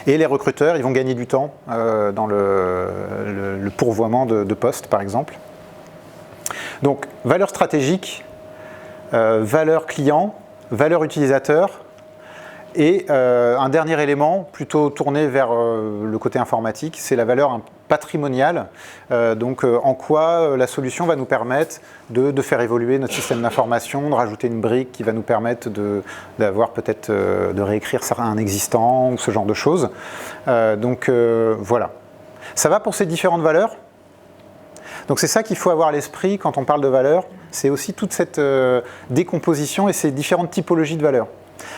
Et les recruteurs, ils vont gagner du temps dans le pourvoiement de postes, par exemple. Donc, valeur stratégique, valeur client, valeur utilisateur, et un dernier élément, plutôt tourné vers le côté informatique, c'est la valeur patrimoniale. En quoi la solution va nous permettre de faire évoluer notre système d'information, de rajouter une brique qui va nous permettre d'avoir peut-être de réécrire un existant ou ce genre de choses. Voilà. Ça va pour ces différentes valeurs? Donc c'est ça qu'il faut avoir à l'esprit quand on parle de valeur, c'est aussi toute cette décomposition et ces différentes typologies de valeurs.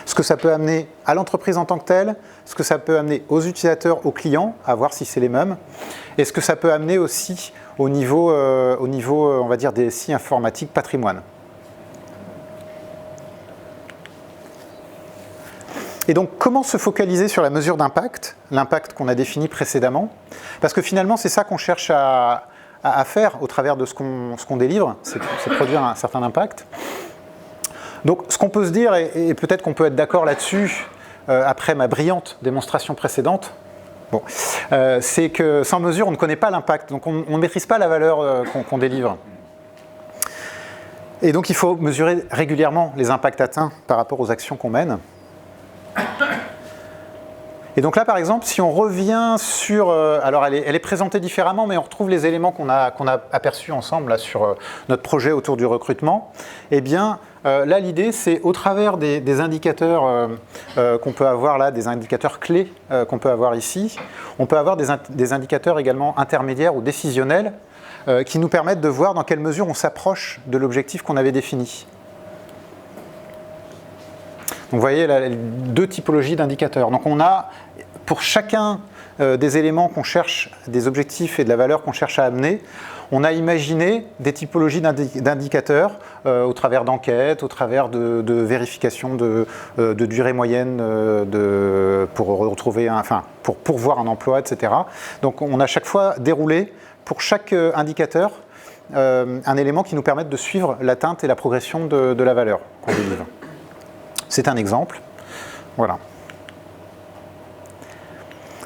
Ce que ça peut amener à l'entreprise en tant que telle, ce que ça peut amener aux utilisateurs, aux clients, à voir si c'est les mêmes, et ce que ça peut amener aussi au niveau on va dire, des SI informatiques patrimoine. Et donc, comment se focaliser sur la mesure d'impact, l'impact qu'on a défini précédemment? Parce que finalement, c'est ça qu'on cherche à faire au travers de ce qu'on délivre, c'est produire un certain impact. Donc ce qu'on peut se dire, et peut-être qu'on peut être d'accord là-dessus, après ma brillante démonstration précédente, c'est que sans mesure, on ne connaît pas l'impact, donc on ne maîtrise pas la valeur qu'on délivre. Et donc il faut mesurer régulièrement les impacts atteints par rapport aux actions qu'on mène. Et donc là, par exemple, si on revient sur... alors, elle est présentée différemment, mais on retrouve les éléments qu'on a aperçus ensemble là, sur notre projet autour du recrutement. Eh bien, là, l'idée, c'est au travers des indicateurs qu'on peut avoir là, des indicateurs clés qu'on peut avoir ici, on peut avoir des indicateurs également intermédiaires ou décisionnels qui nous permettent de voir dans quelle mesure on s'approche de l'objectif qu'on avait défini. Donc vous voyez là, deux typologies d'indicateurs. Donc on a pour chacun des éléments qu'on cherche, des objectifs et de la valeur qu'on cherche à amener, on a imaginé des typologies d'indicateurs au travers d'enquêtes, au travers de vérifications de durée moyenne pour voir un emploi, etc. Donc on a chaque fois déroulé pour chaque indicateur un élément qui nous permette de suivre l'atteinte et la progression de la valeur qu'on délivre. C'est un exemple. Voilà.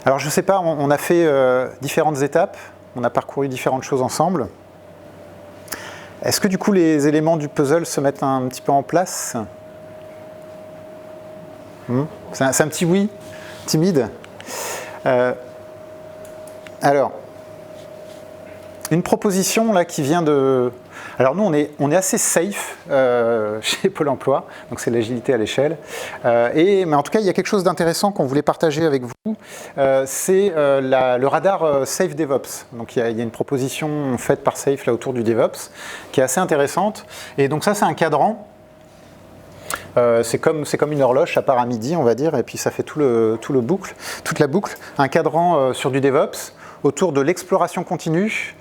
Alors je ne sais pas, on a fait différentes étapes, on a parcouru différentes choses ensemble. Est-ce que du coup les éléments du puzzle se mettent un petit peu en place? C'est un petit oui, timide. Alors, une proposition là qui vient de... Alors nous on est assez safe chez Pôle emploi, donc c'est l'agilité à l'échelle. Mais en tout cas il y a quelque chose d'intéressant qu'on voulait partager avec vous, c'est le radar Safe DevOps. Donc il y a une proposition faite par Safe là autour du DevOps qui est assez intéressante. Et donc ça c'est un cadran. C'est comme une horloge, ça part à midi on va dire, et puis ça fait toute la boucle. Un cadran sur du DevOps autour de l'exploration continue,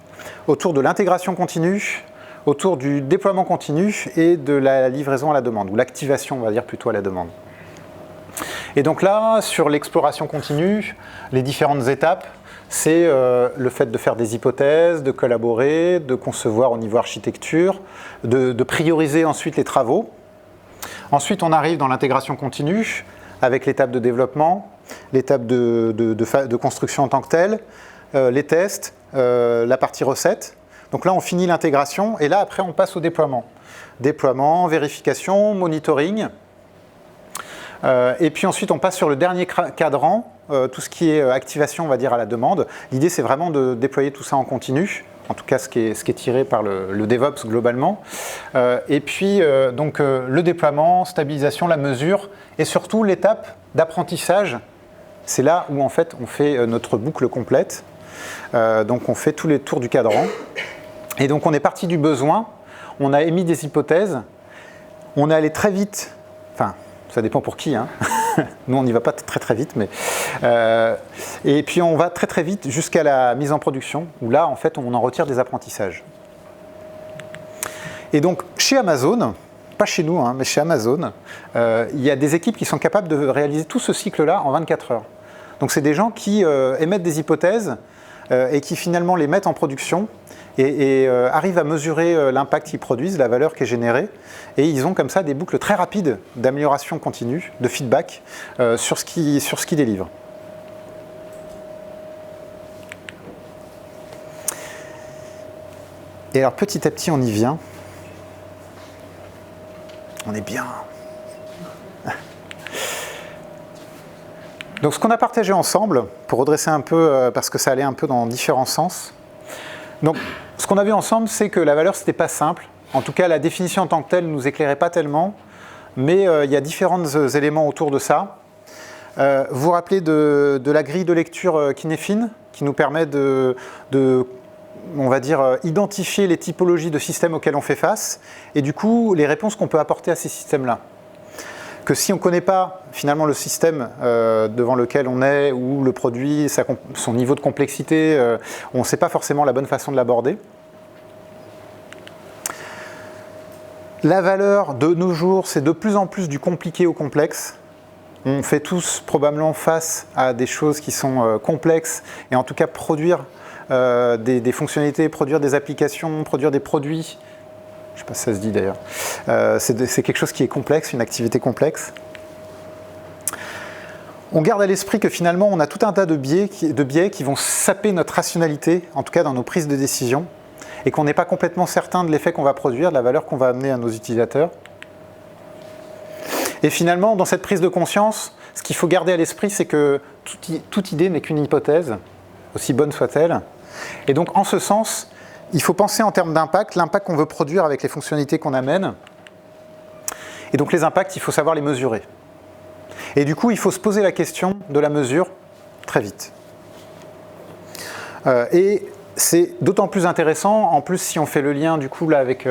autour de l'intégration continue, autour du déploiement continu et de la livraison à la demande, ou l'activation, on va dire plutôt à la demande. Et donc là, sur l'exploration continue, les différentes étapes, c'est le fait de faire des hypothèses, de collaborer, de concevoir au niveau architecture, de prioriser ensuite les travaux. Ensuite, on arrive dans l'intégration continue, avec l'étape de développement, l'étape de construction en tant que telle, les tests, la partie recette. Donc là, on finit l'intégration et là, après, on passe au déploiement. Déploiement, vérification, monitoring. Et puis ensuite, on passe sur le dernier cadran, tout ce qui est activation, on va dire, à la demande. L'idée, c'est vraiment de déployer tout ça en continu, en tout cas ce qui est tiré par le DevOps globalement. Et puis, donc, le déploiement, stabilisation, la mesure, et surtout l'étape d'apprentissage. C'est là où, en fait, on fait notre boucle complète. Donc, on fait tous les tours du cadran. Et donc on est parti du besoin, on a émis des hypothèses, on est allé très vite, enfin ça dépend pour qui, hein. Nous on n'y va pas très vite, mais et puis on va très vite jusqu'à la mise en production, où là en fait on en retire des apprentissages. Et donc chez Amazon, pas chez nous, hein, mais chez Amazon, il y a des équipes qui sont capables de réaliser tout ce cycle-là en 24 heures. Donc c'est des gens qui émettent des hypothèses et qui finalement les mettent en production, et arrivent à mesurer l'impact qu'ils produisent, la valeur qui est générée, et ils ont comme ça des boucles très rapides d'amélioration continue, de feedback sur ce qu'ils délivrent. Et alors petit à petit on y vient. On est bien. Donc ce qu'on a partagé ensemble, pour redresser un peu, parce que ça allait un peu dans différents sens. Donc, ce qu'on a vu ensemble, c'est que la valeur, c'était pas simple. En tout cas, la définition en tant que telle ne nous éclairait pas tellement, mais il y a différents éléments autour de ça. Vous vous rappelez de la grille de lecture Kinefin, qui nous permet on va dire, identifier les typologies de systèmes auxquels on fait face, et du coup, les réponses qu'on peut apporter à ces systèmes-là. Que si on ne connaît pas finalement le système devant lequel on est, ou le produit, son niveau de complexité, on ne sait pas forcément la bonne façon de l'aborder. La valeur de nos jours, c'est de plus en plus du compliqué au complexe. On fait tous probablement face à des choses qui sont complexes, et en tout cas produire des fonctionnalités, produire des applications, produire des produits. Je ne sais pas si ça se dit d'ailleurs. C'est quelque chose qui est complexe, une activité complexe. On garde à l'esprit que finalement, on a tout un tas de biais qui vont saper notre rationalité, en tout cas dans nos prises de décision, et qu'on n'est pas complètement certain de l'effet qu'on va produire, de la valeur qu'on va amener à nos utilisateurs. Et finalement, dans cette prise de conscience, ce qu'il faut garder à l'esprit, c'est que toute idée n'est qu'une hypothèse, aussi bonne soit-elle. Et donc, en ce sens, il faut penser en termes d'impact, l'impact qu'on veut produire avec les fonctionnalités qu'on amène. Et donc les impacts, il faut savoir les mesurer. Et du coup, il faut se poser la question de la mesure très vite. Et c'est d'autant plus intéressant, en plus si on fait le lien du coup là avec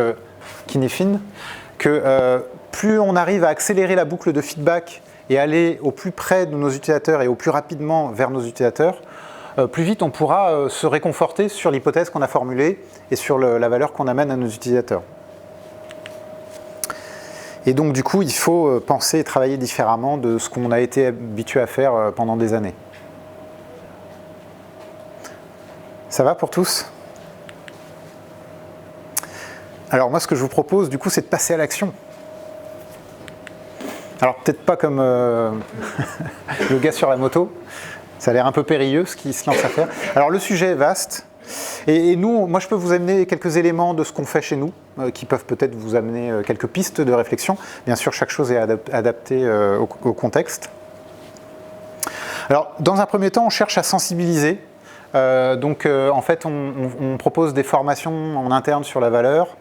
Kinefin, que plus on arrive à accélérer la boucle de feedback et aller au plus près de nos utilisateurs et au plus rapidement vers nos utilisateurs, plus vite on pourra se réconforter sur l'hypothèse qu'on a formulée et sur la valeur qu'on amène à nos utilisateurs. Et donc du coup, il faut penser et travailler différemment de ce qu'on a été habitué à faire pendant des années. Ça va pour tous ? Alors moi, ce que je vous propose, du coup, c'est de passer à l'action. Alors peut-être pas comme le gars sur la moto, ça a l'air un peu périlleux ce qu'il se lance à faire. Alors le sujet est vaste, et nous, moi je peux vous amener quelques éléments de ce qu'on fait chez nous, qui peuvent peut-être vous amener quelques pistes de réflexion. Bien sûr, chaque chose est adaptée au contexte. Alors dans un premier temps, on cherche à sensibiliser. En fait, on propose des formations en interne sur la valeur,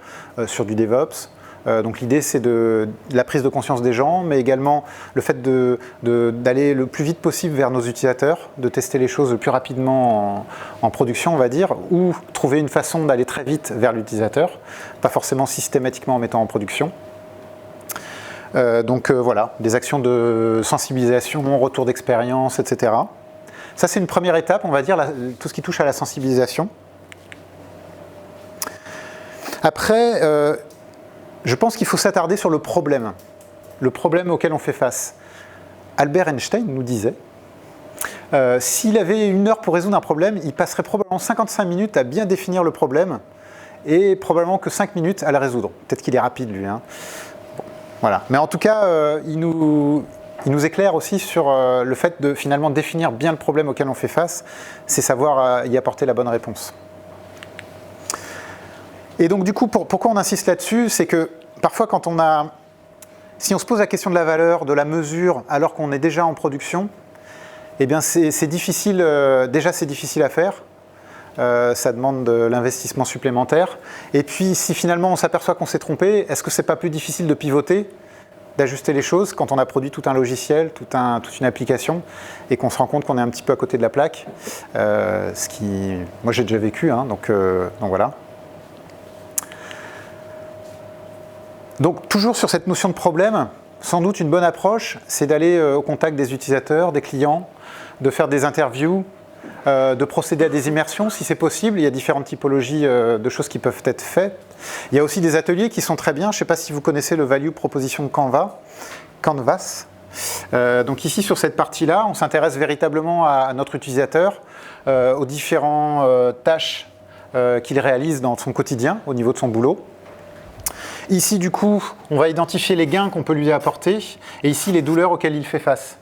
sur du DevOps. Donc l'idée c'est de la prise de conscience des gens, mais également le fait d'aller le plus vite possible vers nos utilisateurs, de tester les choses le plus rapidement en production, on va dire, ou trouver une façon d'aller très vite vers l'utilisateur, pas forcément systématiquement en mettant en production. Voilà, des actions de sensibilisation, retour d'expérience, etc. Ça c'est une première étape, on va dire, tout ce qui touche à la sensibilisation. Après, je pense qu'il faut s'attarder sur le problème auquel on fait face. Albert Einstein nous disait, s'il avait 1 heure pour résoudre un problème, il passerait probablement 55 minutes à bien définir le problème et probablement que 5 minutes à le résoudre. Peut-être qu'il est rapide lui. Bon, voilà. Mais en tout cas, il nous éclaire aussi sur le fait de finalement définir bien le problème auquel on fait face, c'est savoir y apporter la bonne réponse. Et donc du coup, pourquoi on insiste là-dessus, c'est que parfois si on se pose la question de la valeur, de la mesure, alors qu'on est déjà en production, eh bien c'est difficile, déjà c'est difficile à faire, ça demande de l'investissement supplémentaire. Et puis si finalement on s'aperçoit qu'on s'est trompé, est-ce que c'est pas plus difficile de pivoter, d'ajuster les choses quand on a produit tout un logiciel, toute une application, et qu'on se rend compte qu'on est un petit peu à côté de la plaque, moi j'ai déjà vécu, donc voilà. Donc toujours sur cette notion de problème, sans doute une bonne approche, c'est d'aller au contact des utilisateurs, des clients, de faire des interviews, de procéder à des immersions si c'est possible. Il y a différentes typologies de choses qui peuvent être faites. Il y a aussi des ateliers qui sont très bien. Je ne sais pas si vous connaissez le Value Proposition Canvas. Donc ici sur cette partie-là, on s'intéresse véritablement à notre utilisateur, aux différentes tâches qu'il réalise dans son quotidien, au niveau de son boulot. Ici, du coup, on va identifier les gains qu'on peut lui apporter, et ici, les douleurs auxquelles il fait face.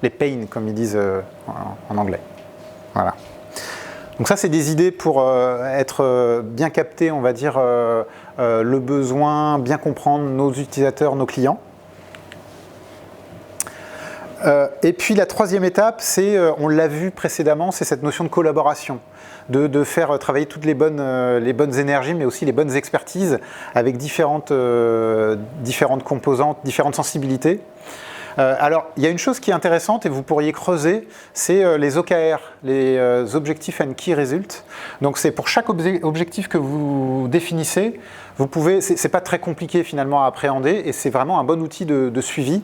Les pains, comme ils disent en anglais. Voilà. Donc ça, c'est des idées pour être bien capté, on va dire, le besoin, bien comprendre nos utilisateurs, nos clients. Et puis la troisième étape, c'est, on l'a vu précédemment, c'est cette notion de collaboration. De faire travailler toutes les bonnes énergies, mais aussi les bonnes expertises avec différentes composantes, différentes sensibilités. Alors, il y a une chose qui est intéressante et vous pourriez creuser, c'est les OKR, les Objective and Key Results. Donc, c'est pour chaque objectif que vous définissez, vous pouvez, c'est pas très compliqué finalement à appréhender et c'est vraiment un bon outil de suivi.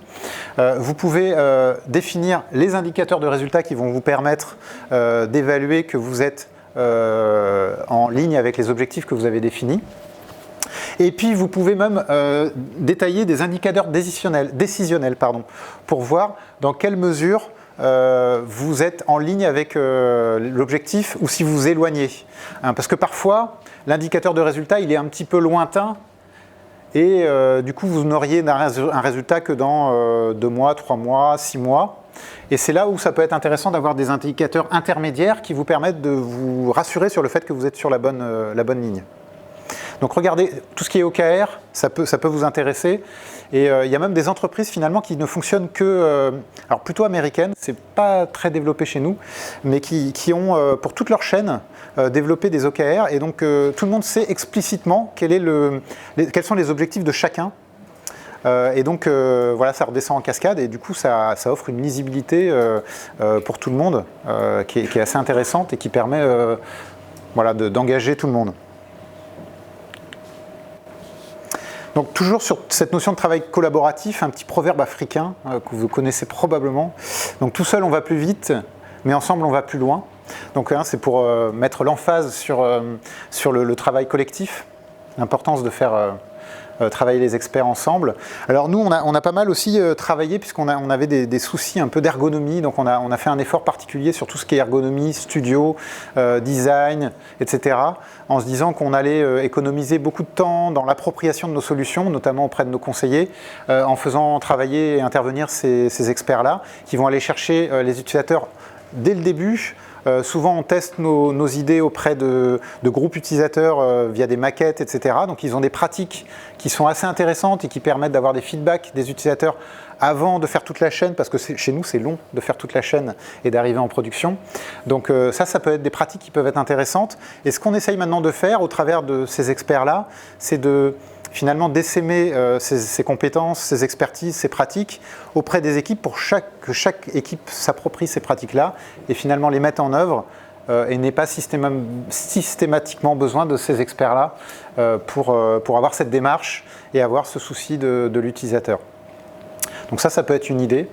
Vous pouvez définir les indicateurs de résultats qui vont vous permettre d'évaluer que vous êtes en ligne avec les objectifs que vous avez définis. Et puis vous pouvez même détailler des indicateurs décisionnels pour voir dans quelle mesure vous êtes en ligne avec l'objectif ou si vous vous éloignez. Parce que parfois, l'indicateur de résultat, il est un petit peu lointain et du coup, vous n'auriez un résultat que dans 2 mois, 3 mois, 6 mois. Et c'est là où ça peut être intéressant d'avoir des indicateurs intermédiaires qui vous permettent de vous rassurer sur le fait que vous êtes sur la bonne ligne. Donc regardez, tout ce qui est OKR, ça peut vous intéresser. Et il y a même des entreprises finalement qui ne fonctionnent que, alors plutôt américaines, c'est pas très développé chez nous, mais qui ont pour toute leur chaîne développé des OKR. Et donc tout le monde sait explicitement quels sont les objectifs de chacun. Et donc voilà, ça redescend en cascade et du coup ça offre une lisibilité pour tout le monde qui est assez intéressante et qui permet voilà, d'engager tout le monde. Donc toujours sur cette notion de travail collaboratif, un petit proverbe africain que vous connaissez probablement. Donc tout seul on va plus vite, mais ensemble on va plus loin. Donc c'est pour mettre l'emphase sur le travail collectif, l'importance de faire travailler les experts ensemble. Alors nous, on a pas mal aussi travaillé, puisqu'on avait des soucis un peu d'ergonomie, donc on a fait un effort particulier sur tout ce qui est ergonomie, studio, design, etc., en se disant qu'on allait économiser beaucoup de temps dans l'appropriation de nos solutions, notamment auprès de nos conseillers, en faisant travailler et intervenir ces experts-là, qui vont aller chercher les utilisateurs dès le début. Souvent, on teste nos idées auprès de groupes utilisateurs via des maquettes, etc. Donc, ils ont des pratiques qui sont assez intéressantes et qui permettent d'avoir des feedbacks des utilisateurs avant de faire toute la chaîne, parce que chez nous, c'est long de faire toute la chaîne et d'arriver en production. Donc, ça peut être des pratiques qui peuvent être intéressantes. Et ce qu'on essaye maintenant de faire au travers de ces experts-là, c'est de finalement d'essaimer ces compétences, ces expertises, ces pratiques auprès des équipes pour que chaque équipe s'approprie ces pratiques-là et finalement les mette en œuvre et n'ait pas systématiquement besoin de ces experts-là pour avoir cette démarche et avoir ce souci de l'utilisateur. Donc ça peut être une idée.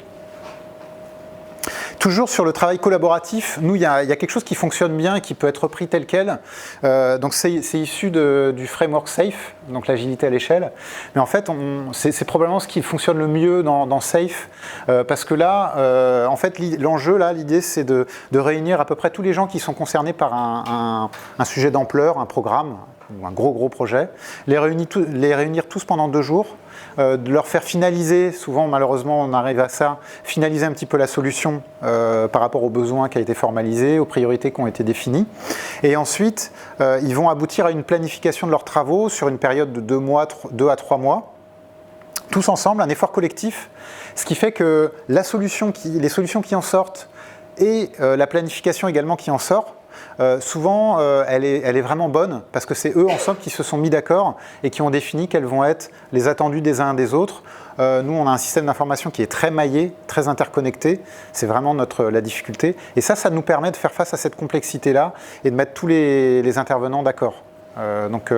Toujours sur le travail collaboratif, nous, il y a quelque chose qui fonctionne bien et qui peut être repris tel quel. Donc c'est issu du framework SAFe, donc l'agilité à l'échelle. Mais en fait, c'est probablement ce qui fonctionne le mieux dans SAFe, parce que là, en fait, l'enjeu, l'idée, c'est de réunir à peu près tous les gens qui sont concernés par un sujet d'ampleur, un programme, ou un gros projet, les réunir tous pendant 2 jours, de leur faire finaliser, souvent malheureusement on arrive à ça, finaliser un petit peu la solution par rapport aux besoins qui a été formalisé, aux priorités qui ont été définies. Et ensuite, ils vont aboutir à une planification de leurs travaux sur une période de 2 à 3 mois, tous ensemble, un effort collectif, ce qui fait que les solutions qui en sortent et la planification également qui en sort, souvent elle est vraiment bonne parce que c'est eux ensemble qui se sont mis d'accord et qui ont défini quels vont être les attendus des uns des autres. Nous on a un système d'information qui est très maillé, très interconnecté, c'est vraiment la difficulté et ça nous permet de faire face à cette complexité là et de mettre tous les intervenants d'accord. Donc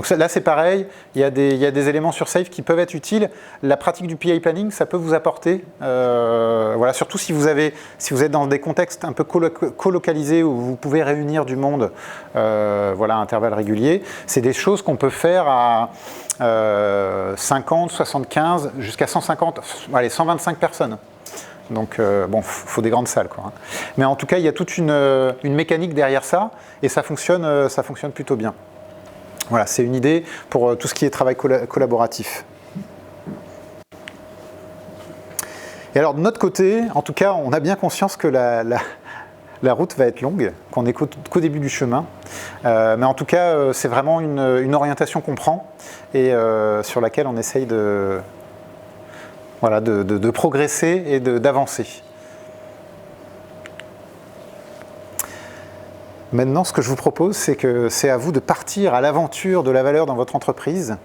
là c'est pareil, il y a des éléments sur SAFe qui peuvent être utiles. La pratique du PI planning, ça peut vous apporter, voilà, surtout si vous êtes dans des contextes un peu colocalisés où vous pouvez réunir du monde voilà, à intervalles réguliers. C'est des choses qu'on peut faire à 50, 75, jusqu'à 150, allez, 125 personnes. Donc bon, faut des grandes salles, quoi. Mais en tout cas, il y a toute une mécanique derrière ça et ça fonctionne plutôt bien. Voilà, c'est une idée pour tout ce qui est travail collaboratif. Et alors de notre côté, en tout cas, on a bien conscience que la route va être longue, qu'on n'est qu'au début du chemin. Mais en tout cas, c'est vraiment une orientation qu'on prend et sur laquelle on essaye de progresser et d'avancer. Maintenant, ce que je vous propose, c'est à vous de partir à l'aventure de la valeur dans votre entreprise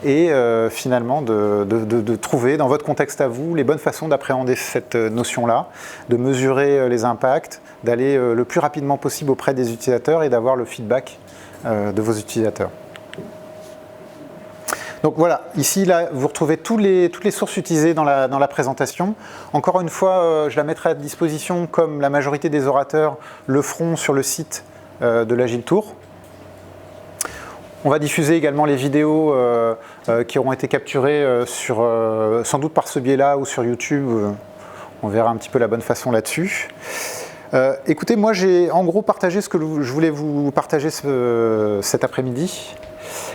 et finalement de trouver dans votre contexte à vous les bonnes façons d'appréhender cette notion-là, de mesurer les impacts, d'aller le plus rapidement possible auprès des utilisateurs et d'avoir le feedback de vos utilisateurs. Donc voilà, ici, là, vous retrouvez toutes les sources utilisées dans la présentation. Encore une fois, je la mettrai à disposition, comme la majorité des orateurs le feront sur le site de l'Agile Tour. On va diffuser également les vidéos qui auront été capturées sans doute par ce biais-là ou sur YouTube. On verra un petit peu la bonne façon là-dessus. Écoutez, moi j'ai en gros partagé ce que je voulais vous partager cet après-midi.